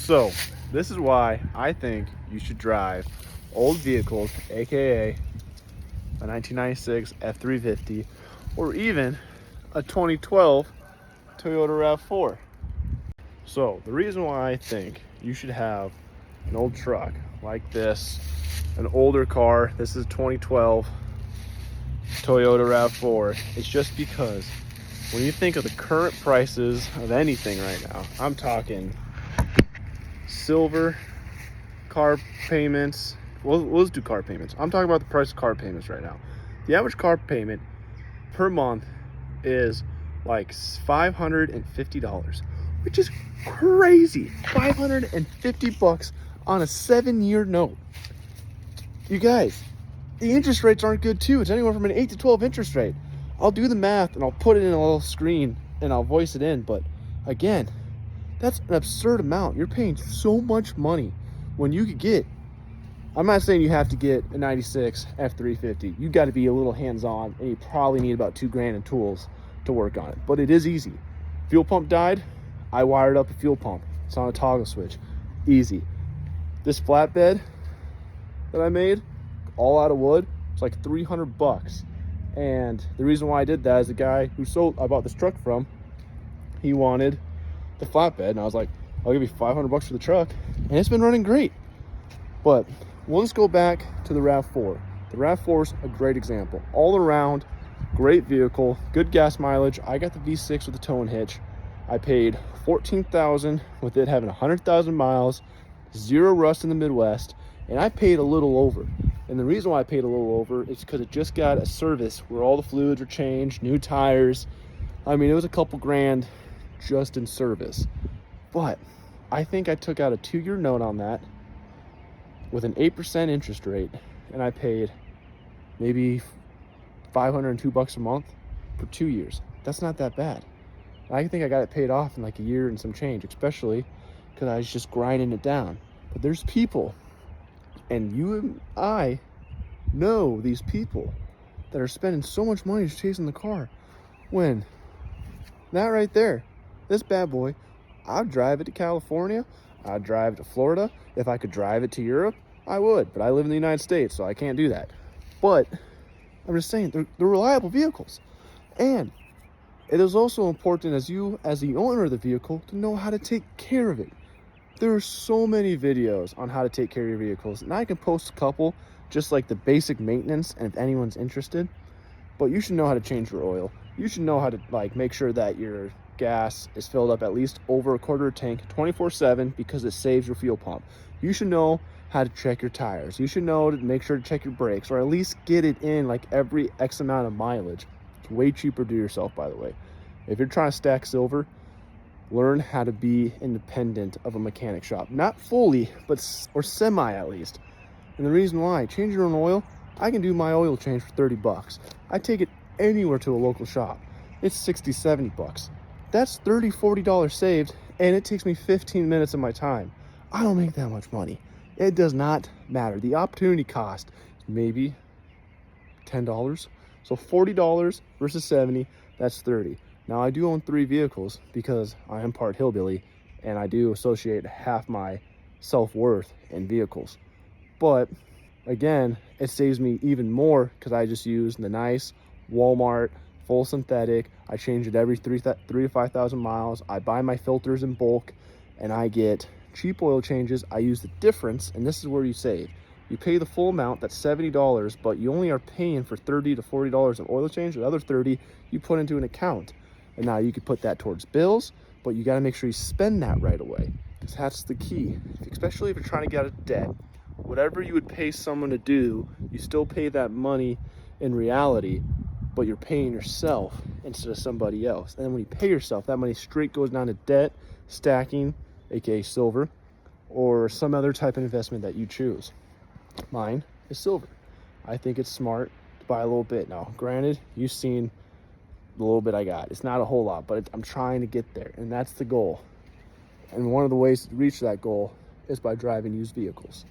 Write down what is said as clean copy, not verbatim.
So this is why I think you should drive old vehicles, aka a 1996 F350 or even a 2012 Toyota RAV4. So the reason why I think you should have an old truck like this, an older car, this is 2012 Toyota RAV4, it's just because when you think of the current prices of anything right now, I'm talking silver, car payments, let's do car payments. I'm talking about the price of car payments right now. The average car payment per month is like $550, which is crazy. $550 on a 7-year note. You guys, the interest rates aren't good too. It's anywhere from an 8 to 12 interest rate. I'll do the math and I'll put it in a little screen and I'll voice it in, but again, that's an absurd amount. You're paying so much money when you could get, I'm not saying you have to get a 96 F350. You got to be a little hands-on and you probably need about $2,000 in tools to work on it, but it is easy. Fuel pump died, I wired up a fuel pump. It's on a toggle switch, easy. This flatbed that I made, all out of wood, it's like $300. And the reason why I did that is the guy who I bought this truck from, he wanted the flatbed, and I was like, I'll give you $500 for the truck, and it's been running great. But we'll just go back to the RAV4. The RAV4 is a great example. All around, great vehicle, good gas mileage. I got the V6 with the tow and hitch. I paid $14,000 with it having 100,000 miles, zero rust in the Midwest, and I paid a little over. And the reason why I paid a little over is because it just got a service where all the fluids were changed, new tires. I mean, it was a couple grand just in service. But I think I took out a 2-year note on that with an 8% interest rate, and I paid maybe $502 a month for 2 years. That's not that bad. I think I got it paid off in like a year and some change, especially because I was just grinding it down. But there's people, and you and I know these people that are spending so much money just chasing the car, when that right there, this bad boy, I'd drive it to California, I'd drive it to Florida. If I could drive it to Europe, I would, but I live in the United States, so I can't do that. But I'm just saying, they're reliable vehicles. And it is also important as the owner of the vehicle, to know how to take care of it. There are so many videos on how to take care of your vehicles, and I can post a couple, just like the basic maintenance, and if anyone's interested. But you should know how to change your oil. You should know how to make sure that your gas is filled up at least over a quarter tank 24/7, because it saves your fuel pump. You should know how to check your tires. You should know to make sure to check your brakes, or at least get it in like every X amount of mileage. It's way cheaper to do yourself, by the way. If you're trying to stack silver, learn how to be independent of a mechanic shop. Not fully, but or semi at least. And the reason why, change your own oil, I can do my oil change for $30. I take it anywhere to a local shop. It's $60, $70. That's $30, $40 saved, and it takes me 15 minutes of my time. I don't make that much money. It does not matter. The opportunity cost, maybe $10. So $40 versus $70, that's $30. Now, I do own 3 vehicles because I am part hillbilly, and I do associate half my self-worth in vehicles. But again, it saves me even more because I just use the nice Walmart full synthetic. I change it every 3 to 5,000 miles. I buy my filters in bulk, and I get cheap oil changes. I use the difference, and this is where you save. You pay the full amount, that's $70, but you only are paying for $30 to $40 of oil change. The other $30 you put into an account. And now you could put that towards bills, but you got to make sure you spend that right away, because that's the key. Especially if you're trying to get out of debt, whatever you would pay someone to do, you still pay that money in reality, but you're paying yourself instead of somebody else. And then when you pay yourself, that money straight goes down to debt, stacking, aka silver, or some other type of investment that you choose. Mine is silver. I think it's smart to buy a little bit. Now, granted, you've seen the little bit I got. It's not a whole lot, but I'm trying to get there, and that's the goal. And one of the ways to reach that goal is by driving used vehicles.